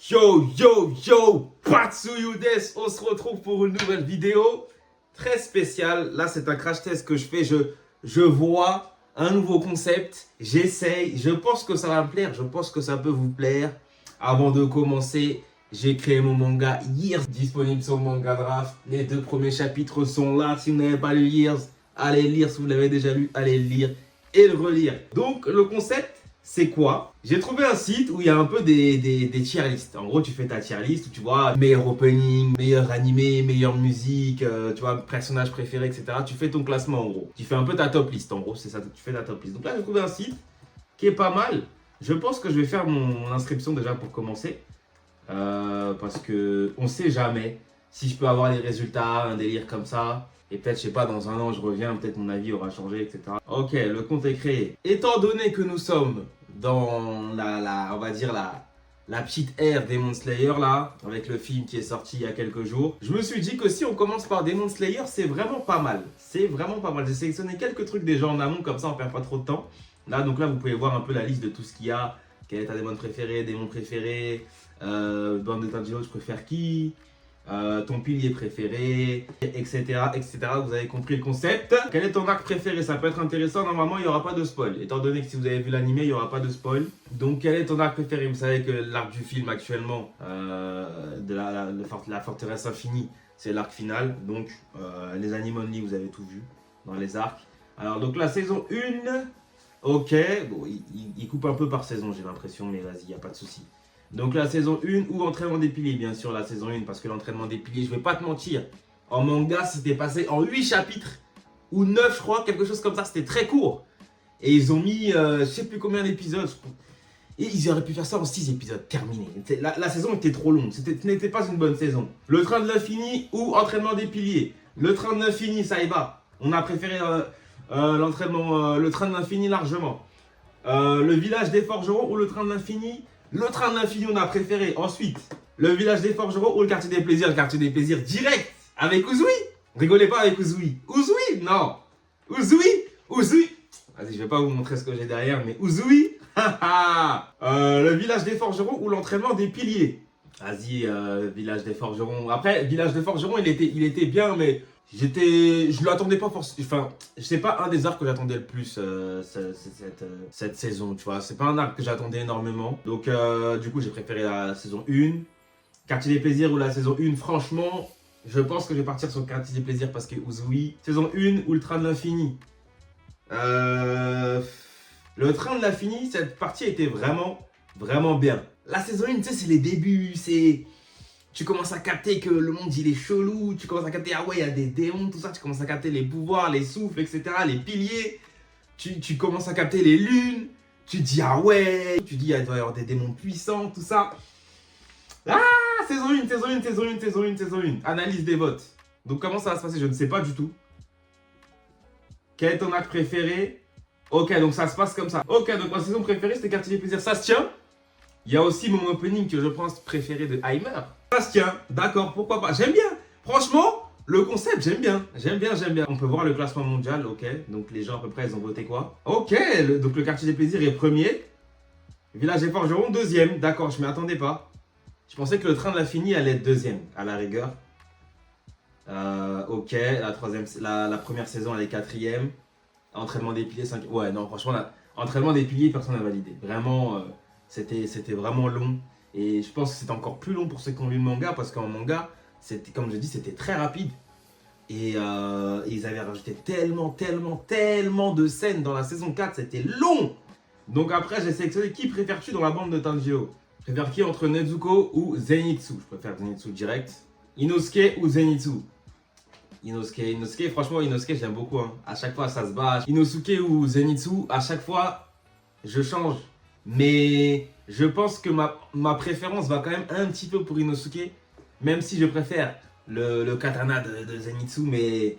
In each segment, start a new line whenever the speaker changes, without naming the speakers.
Yo, yo, yo, Patsuyu des, on se retrouve pour une nouvelle vidéo très spéciale. Là, c'est un crash test que je fais. Je vois un nouveau concept, j'essaye. Je pense que ça va me plaire, je pense que ça peut vous plaire. Avant de commencer, j'ai créé mon manga Years, disponible sur Manga Draft. Les 2 premiers chapitres sont là. Si vous n'avez pas lu Years, allez lire. Si vous l'avez déjà lu, allez le lire et le relire. Donc, le concept, c'est quoi? J'ai trouvé un site où il y a un peu des tier lists. En gros, tu fais ta tier list où tu vois meilleur opening, meilleur animé, meilleure musique, tu vois, personnage préféré, etc. Tu fais ton classement en gros. Tu fais un peu ta top list en gros, c'est ça, tu fais ta top list. Donc là, j'ai trouvé un site qui est pas mal. Je pense que je vais faire mon inscription déjà pour commencer. Parce que on sait jamais si je peux avoir les résultats, un délire comme ça. Et peut-être, je sais pas, dans un an, je reviens, peut-être mon avis aura changé, etc. Ok, le compte est créé. Étant donné que nous sommes dans on va dire la petite ère Demon Slayer, là, avec le film qui est sorti il y a quelques jours, je me suis dit que si on commence par Demon Slayer, c'est vraiment pas mal. C'est vraiment pas mal. J'ai sélectionné quelques trucs déjà en amont, comme ça, on perd pas trop de temps. Là, donc là, vous pouvez voir un peu la liste de tout ce qu'il y a. Quel est ta démon préféré, démon préféré, bande de Tanjiro, je préfère qui, ton pilier préféré, etc., etc. Vous avez compris le concept. Quel est ton arc préféré? Ça peut être intéressant. Normalement, il n'y aura pas de spoil. Étant donné que si vous avez vu l'animé, il n'y aura pas de spoil. Donc, quel est ton arc préféré? Vous savez que l'arc du film actuellement, de la forteresse infinie, c'est l'arc final. Donc, les animes only, vous avez tout vu dans les arcs. Alors, donc la saison 1... Ok, bon, il coupe un peu par saison, j'ai l'impression, mais vas-y, il n'y a pas de souci. Donc la saison 1 ou entraînement des piliers, bien sûr, la saison 1, parce que l'entraînement des piliers, je vais pas te mentir, en manga, c'était passé en 8 chapitres, ou 9, je crois, quelque chose comme ça, c'était très court. Et ils ont mis, je sais plus combien d'épisodes, et ils auraient pu faire ça en 6 épisodes, terminé. La saison était trop longue, ce n'était pas une bonne saison. Le train de l'infini ou entraînement des piliers. Le train de l'infini, ça y va. On a préféré... l'entraînement, le train de l'infini largement. Le village des forgerons ou le train de l'infini. Le train de l'infini, on a préféré. Ensuite, le village des forgerons ou le quartier des plaisirs. Le quartier des plaisirs direct avec Uzui. Rigolez pas avec Uzui. Uzui, non. Uzui, Uzui. Vas-y, je vais pas vous montrer ce que j'ai derrière, mais Uzui. Le village des forgerons ou l'entraînement des piliers. Vas-y, village des forgerons. Après, village des forgerons, il était bien, mais je l'attendais pas forcément. Enfin, c'est pas un des arcs que j'attendais le plus cette saison, tu vois. C'est pas un arc que j'attendais énormément. Donc, du coup, j'ai préféré la saison 1. Quartier des plaisirs ou la saison 1, franchement, je pense que je vais partir sur le quartier des plaisirs parce que Uzui. Saison 1 ou le train de l'infini. Le train de l'infini, cette partie était vraiment, vraiment bien. La saison 1, tu sais, c'est les débuts, c'est... Tu commences à capter que le monde il est chelou, tu commences à capter, ah ouais, il y a des démons, tout ça, tu commences à capter les pouvoirs, les souffles, etc., les piliers, tu commences à capter les lunes, tu dis, ah ouais, tu dis, il doit y avoir des démons puissants, tout ça. Ah, saison 1, saison 1, saison 1, saison 1, saison 1, analyse des votes. Donc comment ça va se passer, je ne sais pas du tout. Quel est ton acte préféré? Ok, donc ça se passe comme ça. Ok, donc ma saison préférée, c'était Quartier des Plaisirs, ça se tient. Il y a aussi mon opening que je pense préféré de Heimer. Ça se tient, d'accord, pourquoi pas. J'aime bien. Franchement, le concept, j'aime bien. J'aime bien, j'aime bien. On peut voir le classement mondial, ok. Donc les gens à peu près, ils ont voté quoi? Ok, donc le quartier des plaisirs est premier. Village des forgerons, deuxième. D'accord, je m'y attendais pas. Je pensais que le train de l'infini allait être deuxième, à la rigueur. Ok, la première saison, elle est quatrième. Entraînement des piliers, 5. Ouais, non, franchement, entraînement des piliers, personne n'a validé. Vraiment, c'était vraiment long. Et je pense que c'était encore plus long pour ceux qui ont lu le manga, parce qu'en manga, comme je dis, c'était très rapide. Et ils avaient rajouté tellement de scènes dans la saison 4, c'était long. Donc après, j'ai sélectionné qui préfères-tu dans la bande de Tanjiro. Préfères qui entre Nezuko ou Zenitsu? Je préfère Zenitsu direct. Inosuke ou Zenitsu? Inosuke, franchement, Inosuke, j'aime beaucoup. Hein. À chaque fois, ça se bat. Inosuke ou Zenitsu, à chaque fois, je change. Mais je pense que ma préférence va quand même un petit peu pour Inosuke. Même si je préfère le katana de Zenitsu. Mais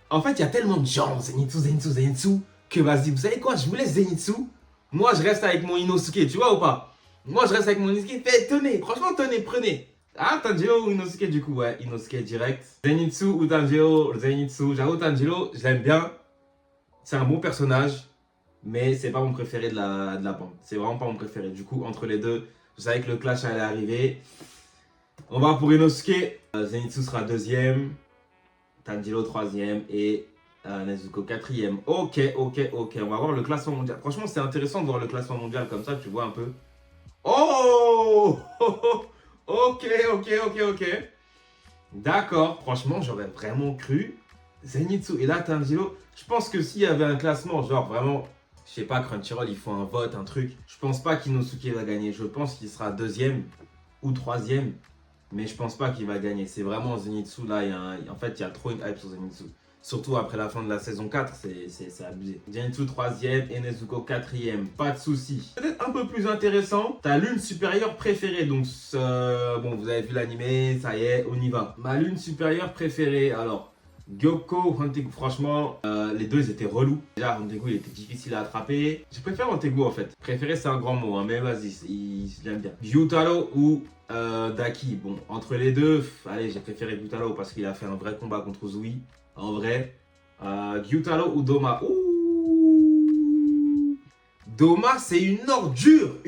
en fait, il y a tellement de gens, Zenitsu, que vas-y, vous savez quoi, je vous laisse Zenitsu. Moi, je reste avec mon Inosuke, tu vois ou pas? Moi, je reste avec mon Inosuke. Tenez, franchement, tenez, prenez. Ah, Tanjiro ou Inosuke du coup, ouais, Inosuke direct. Zenitsu ou Tanjiro, Zenitsu. J'avoue, Tanjiro, je l'aime bien. C'est un bon personnage, mais c'est pas mon préféré de la bande. C'est vraiment pas mon préféré. Du coup, entre les deux, Je savais que le clash allait arriver. On va pour Inosuke. Zenitsu sera deuxième. Tanjiro troisième. Et Nezuko quatrième. Ok. On va voir le classement mondial. Franchement, c'est intéressant de voir le classement mondial comme ça. Tu vois un peu. Oh Ok. D'accord. Franchement, j'aurais vraiment cru. Zenitsu et là, Tanjiro. Je pense que s'il y avait un classement, genre vraiment, je sais pas, Crunchyroll, il faut un vote, un truc. Je pense pas qu'Inosuke va gagner. Je pense qu'il sera deuxième ou troisième. Mais je pense pas qu'il va gagner. C'est vraiment Zenitsu là. En fait, il y a trop une hype sur Zenitsu. Surtout après la fin de la saison 4, c'est abusé. Zenitsu troisième et Nezuko quatrième. Pas de souci. Peut-être un peu plus intéressant. Ta lune supérieure préférée. Donc, bon, vous avez vu l'animé. Ça y est, on y va. Ma lune supérieure préférée. Alors, Gyoko, Hantegu, franchement, les deux ils étaient relous. Déjà, Hantegu il était difficile à attraper. Je préfère Hantegu en fait. Préférer c'est un grand mot, hein, mais vas-y, j'aime bien. Gyutaro ou Daki. Bon, entre les deux, allez, j'ai préféré Gyutaro parce qu'il a fait un vrai combat contre Uzui. En vrai, Gyutaro ou Doma. Ouh, Doma, c'est une ordure.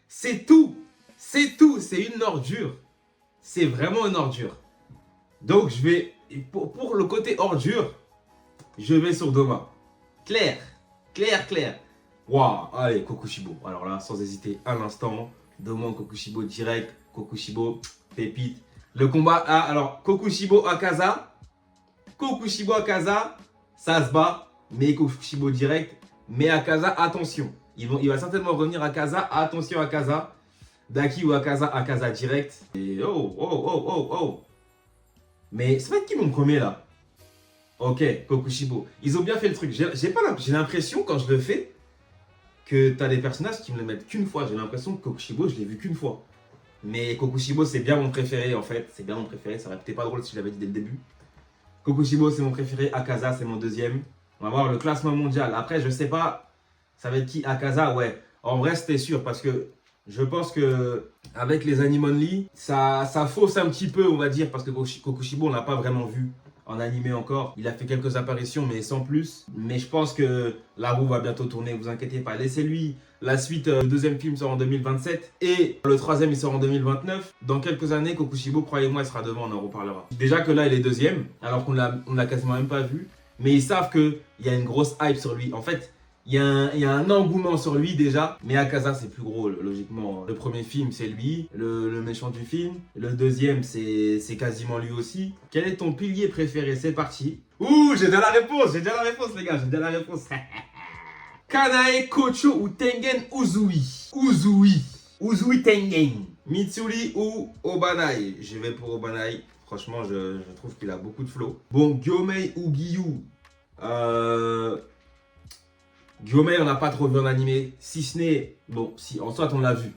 C'est tout. C'est une ordure. C'est vraiment une ordure. Donc, je vais. Pour le côté ordure, je vais sur Doma. Clair. Waouh, allez, Kokushibo. Alors là, sans hésiter un instant. Doma, Kokushibo direct. Kokushibo, pépite. Le combat, alors, Kokushibo Akaza, ça se bat. Mais Kokushibo direct. Mais Akaza, attention. Il va certainement revenir Akaza. Attention, Akaza. Daki ou Akaza direct. Et oh. Mais ça va être qui mon premier là? Ok, Kokushibo. Ils ont bien fait le truc. J'ai l'impression quand je le fais que t'as des personnages qui me le mettent qu'une fois. J'ai l'impression que Kokushibo, je l'ai vu qu'une fois. Mais Kokushibo, c'est bien mon préféré en fait. C'est bien mon préféré. Ça aurait été pas drôle si je l'avais dit dès le début. Kokushibo, c'est mon préféré. Akaza, c'est mon deuxième. On va voir le classement mondial. Après, je sais pas. Ça va être qui? Akaza, ouais. En vrai, c'était sûr parce que je pense que avec les Anime Only, ça fausse un petit peu, on va dire, parce que Kokushibo, on l'a pas vraiment vu en animé encore. Il a fait quelques apparitions, mais sans plus. Mais je pense que la roue va bientôt tourner, vous inquiétez pas. Laissez-lui. La suite, le deuxième film sort en 2027 et le troisième, il sort en 2029. Dans quelques années, Kokushibo, croyez-moi, il sera devant, on en reparlera. Déjà que là, il est deuxième, alors qu'on l'a quasiment même pas vu. Mais ils savent qu'il y a une grosse hype sur lui. En fait, il y a un engouement sur lui déjà, mais Akaza c'est plus gros logiquement. Le premier film c'est lui, le méchant du film. Le deuxième c'est quasiment lui aussi. Quel est ton pilier préféré? C'est parti. Ouh, j'ai déjà la réponse les gars, j'ai déjà la réponse. Kanae, Kocho ou Tengen Uzui. Uzui Tengen. Mitsuri ou Obanai. Je vais pour Obanai. Franchement, je trouve qu'il a beaucoup de flow. Bon, Gyomei ou Giyu. Gyomei, on n'a pas trop vu en animé, si ce n'est, bon, si en soit on l'a vu.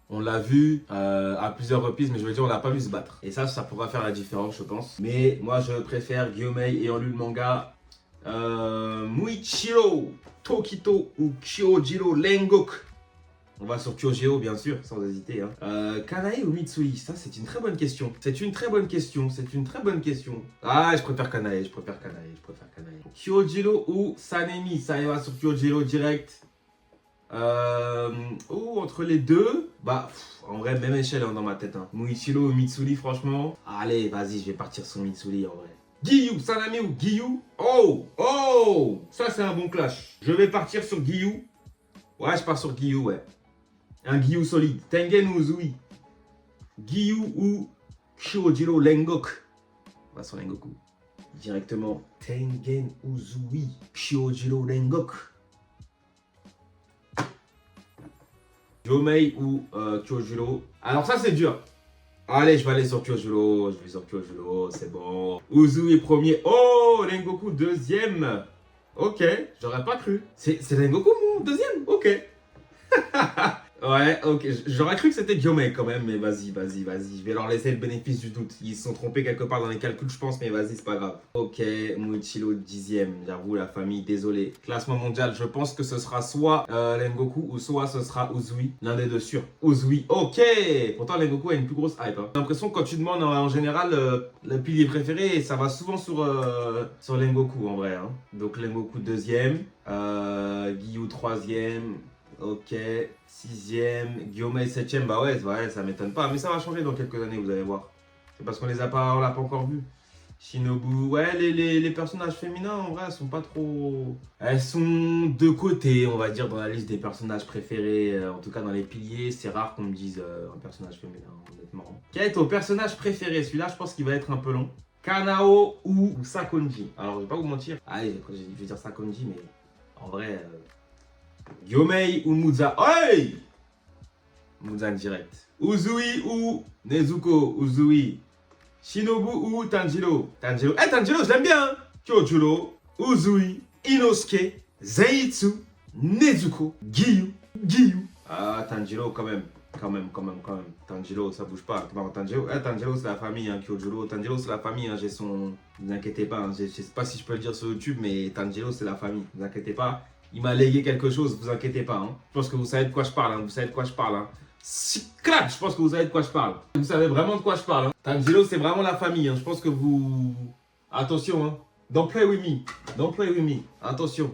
On l'a vu à plusieurs reprises, mais je veux dire, on l'a pas vu se battre. Et ça pourra faire la différence, je pense. Mais moi, je préfère Gyomei ayant lu le manga. Muichiro Tokito ou Kyojiro Lengok. On va sur Kyojiro, bien sûr, sans hésiter. Hein. Kanae ou Mitsui? Ça, c'est une très bonne question. Ah, je préfère Kanae. Kyojiro ou Sanemi? Ça y va sur Kyojiro direct. Entre les deux, bah, en vrai, même échelle hein, dans ma tête. Hein. Muichiro ou Mitsuri, franchement. Allez, vas-y, je vais partir sur Mitsuri, en vrai. Giyu, Sanemi ou Giyu? Oh, ça, c'est un bon clash. Je vais partir sur Giyu. Ouais, je pars sur Giyu, ouais. Un Giyu solide. Tengen ou Uzui? Giyu ou Kyojiro Lengok? On va sur Lengoku. Directement. Tengen Uzui. Kyojiro Lengok. Gyomei ou Kyojiro? Alors ça c'est dur. Allez, je vais aller sur Kyojiro. C'est bon. Uzui premier. Oh, Lengoku deuxième. Ok, j'aurais pas cru. C'est Lengoku mon deuxième? Ok. Ouais, ok. J'aurais cru que c'était Gyomei quand même, mais vas-y. Je vais leur laisser le bénéfice du doute. Ils se sont trompés quelque part dans les calculs, je pense, mais vas-y, c'est pas grave. Ok, Muichiro 10e. J'avoue, la famille, désolé. Classement mondial, je pense que ce sera soit Lengoku ou soit ce sera Uzui. L'un des deux sûr. Uzui, ok. Pourtant, Lengoku a une plus grosse hype. Hein. J'ai l'impression que quand tu demandes en général le pilier préféré, ça va souvent sur Lengoku en vrai. Hein. Donc Lengoku 2e, Giyu 3e. Ok, 6ème, Guillaume 7ème, bah ouais, ça m'étonne pas. Mais ça va changer dans quelques années, vous allez voir. C'est parce qu'on les a pas, on l'a pas encore vu. Shinobu, ouais, les personnages féminins, en vrai, elles sont pas trop... Elles sont de côté, on va dire, dans la liste des personnages préférés. En tout cas, dans les piliers, c'est rare qu'on me dise un personnage féminin, honnêtement. Quel est ton personnage préféré? Celui-là, je pense qu'il va être un peu long. Kanao ou Sakonji? Alors, je vais pas vous mentir. Allez, je vais dire Sakonji, mais en vrai... Gyomei ou Muzan? Hey! Muzan direct. Uzui ou Nezuko? Uzui. Shinobu ou Tanjiro? Tanjiro. Eh, Tanjiro, je l'aime bien, hein? Kyojuro, Uzui, Inosuke, Zenitsu, Nezuko, Giyu. Ah, Tanjiro, quand même. Tanjiro, ça bouge pas. Non, Tanjiro, c'est la famille, hein. Kyojuro, Tanjiro, c'est la famille, hein. J'ai son... Ne vous inquiétez pas, hein. Je sais pas si je peux le dire sur YouTube, mais Tanjiro, c'est la famille. Ne vous inquiétez pas. Il m'a légué quelque chose, vous inquiétez pas, hein. Je pense que vous savez de quoi je parle, hein. Clac, je pense que vous savez de quoi je parle. Vous savez vraiment de quoi je parle, hein. Tanjiro, c'est vraiment la famille, hein. Je pense que vous... Attention, hein. Don't play with me. Attention.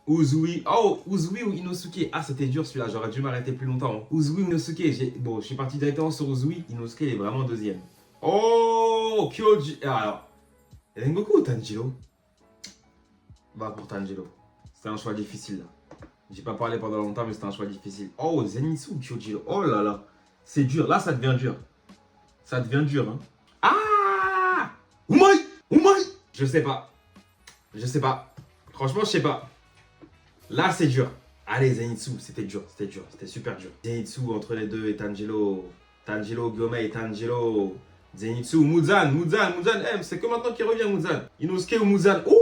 Uzui. Oh, Uzui ou Inosuke. Ah, c'était dur celui-là, j'aurais dû m'arrêter plus longtemps, hein. Uzui ou Inosuke. Bon, je suis parti directement sur Uzui. Inosuke est vraiment deuxième. Oh, Kyoji. Alors, Rengoku ou Tanjiro? Va pour Tanjiro. C'est un choix difficile là. J'ai pas parlé pendant longtemps, mais c'était un choix difficile. Oh, Zenitsu ou Kyojiro. Oh là là. C'est dur. Là, ça devient dur. Ça devient dur, hein. Ah! Umai! Je sais pas. Franchement, je sais pas. Là, c'est dur. Allez, Zenitsu. C'était dur. C'était super dur. Zenitsu entre les deux et Tanjiro. Gyomei, Tanjiro. Zenitsu, Muzan. C'est que maintenant qu'il revient, Muzan. Inosuke ou Muzan. Ouh!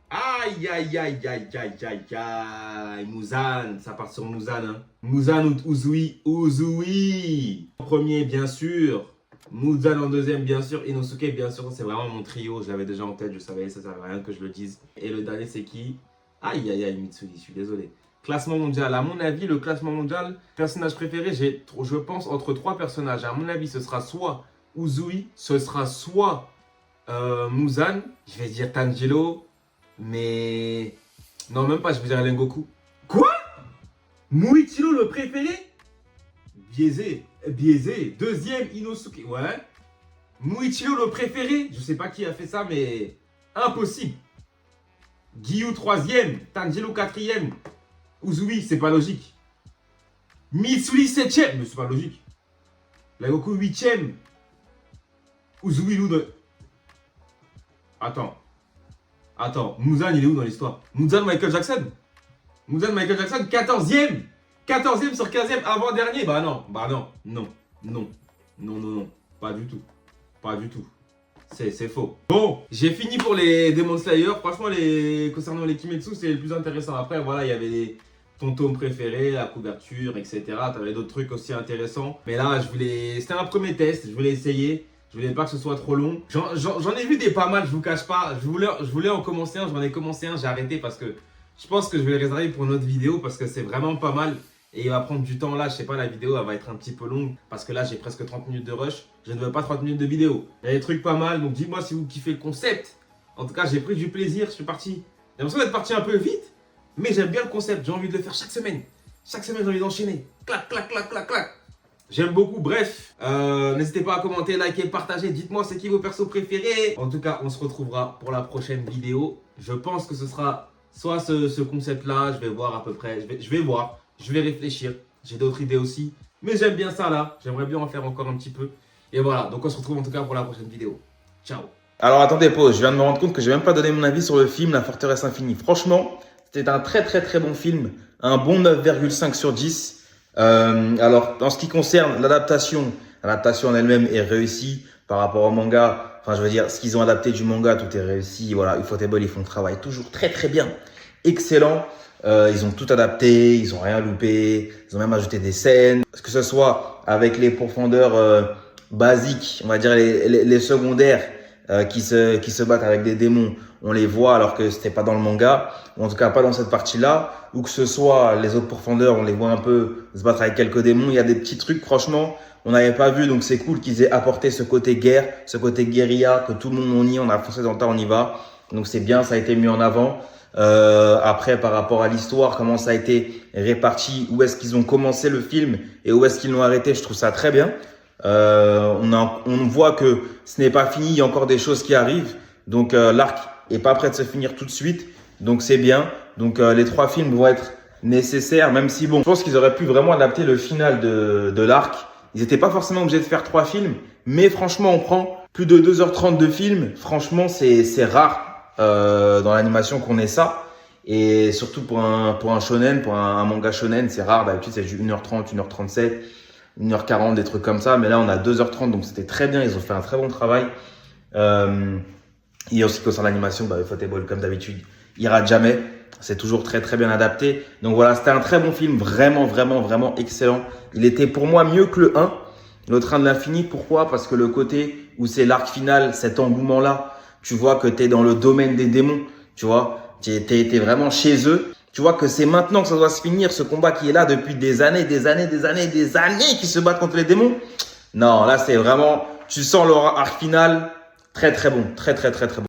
Aïe. Muzan, ça part sur Muzan, hein. Muzan ou Uzui. En premier, bien sûr. Muzan en deuxième, bien sûr. Inosuke, bien sûr. C'est vraiment mon trio. Je l'avais déjà en tête. Je savais, ça servait à rien que je le dise. Et le dernier, c'est qui? Aïe, Mitsui. Je suis désolé. Classement mondial. À mon avis, le classement mondial, personnage préféré, je pense, entre 3 personnages. À mon avis, ce sera soit Uzui, ce sera soit Muzan. Je vais dire Tanjiro. Mais... Non, même pas, je vais dire Rengoku. Quoi? Muichiro le préféré? Biaisé. Deuxième, Inosuke. Ouais. Muichiro le préféré? Je sais pas qui a fait ça, mais... Impossible. Giyu troisième. Tanjiro quatrième. Uzui, c'est pas logique. Mitsuri septième. Mais c'est pas logique. Rengoku huitième. Uzui Ludo. Attends, Muzan, il est où dans l'histoire? Muzan Michael Jackson, 14e. 14e sur 15e, avant-dernier. Bah non. Pas du tout. C'est faux. Bon, j'ai fini pour les Demon Slayer. Franchement, concernant les Kimetsu, c'est le plus intéressant. Après, voilà, il y avait ton tome préféré, la couverture, etc. T'avais d'autres trucs aussi intéressants. Mais là, c'était un premier test. Je voulais essayer. Je voulais pas que ce soit trop long. J'en ai vu des pas mal, je vous cache pas. Je voulais en commencer un, j'en ai commencé un, j'ai arrêté parce que je pense que je vais le réserver pour une autre vidéo parce que c'est vraiment pas mal. Et il va prendre du temps là, je sais pas, la vidéo elle va être un petit peu longue parce que là j'ai presque 30 minutes de rush. Je ne veux pas 30 minutes de vidéo. Il y a des trucs pas mal, donc dis-moi si vous kiffez le concept. En tout cas, j'ai pris du plaisir, je suis parti. J'ai l'impression d'être parti un peu vite, mais j'aime bien le concept, j'ai envie de le faire chaque semaine. Chaque semaine, j'ai envie d'enchaîner. Clac. J'aime beaucoup, bref, n'hésitez pas à commenter, liker, partager, dites-moi c'est qui vos persos préférés. En tout cas, on se retrouvera pour la prochaine vidéo. Je pense que ce sera soit ce concept-là, je vais voir à peu près, je vais réfléchir. J'ai d'autres idées aussi, mais j'aime bien ça là, j'aimerais bien en faire encore un petit peu. Et voilà, donc on se retrouve en tout cas pour la prochaine vidéo. Ciao. Alors attendez, pause, je viens de me rendre compte que je n'ai même pas donné mon avis sur le film La Forteresse Infinie. Franchement, c'était un très bon film, un bon 9,5 sur 10. Alors, en ce qui concerne l'adaptation en elle-même est réussie par rapport au manga. Enfin, je veux dire, ce qu'ils ont adapté du manga, tout est réussi. Voilà, Ufotable, ils font le travail toujours très bien. Excellent. Ils ont tout adapté, ils ont rien loupé. Ils ont même ajouté des scènes. Que ce soit avec les profondeurs basiques, on va dire les secondaires qui se battent avec des démons. On les voit alors que c'était pas dans le manga, ou en tout cas pas dans cette partie-là, ou que ce soit les autres profondeurs, on les voit un peu se battre avec quelques démons. Il y a des petits trucs, franchement, on n'avait pas vu, donc c'est cool qu'ils aient apporté ce côté guerre, ce côté guérilla, que tout le monde on y va, on a foncé dans le tas, on y va. Donc c'est bien, ça a été mis en avant.
Après, par rapport à l'histoire, comment ça a été réparti, où est-ce qu'ils ont commencé le film et où est-ce qu'ils l'ont arrêté, je trouve ça très bien. On voit que ce n'est pas fini, il y a encore des choses qui arrivent. Donc l'arc est pas prêt de se finir tout de suite. Donc c'est bien. Donc les 3 films vont être nécessaires, même si bon, je pense qu'ils auraient pu vraiment adapter le final de l'arc. Ils n'étaient pas forcément obligés de faire 3 films, mais franchement, on prend plus de 2h30 de film. Franchement, c'est rare dans l'animation qu'on ait ça. Et surtout pour un shonen, pour un manga shonen, c'est rare. D'habitude, c'est 1h30, 1h37, 1h40, des trucs comme ça. Mais là, on a 2h30, donc c'était très bien. Ils ont fait un très bon travail. Et en ce qui concerne l'animation, Ufotable, comme d'habitude, il rate jamais. C'est toujours très très bien adapté. Donc voilà, c'était un très bon film, vraiment, vraiment, vraiment excellent. Il était pour moi mieux que le 1, le Train de l'Infini. Pourquoi? Parce que le côté où c'est l'arc final, cet engouement-là, tu vois que tu es dans le domaine des démons, tu vois, t'es vraiment chez eux. Tu vois que c'est maintenant que ça doit se finir, ce combat qui est là depuis des années, des années, des années, des années qui se battent contre les démons. Non, là c'est vraiment, tu sens leur arc final, très très bon, très très très très bon.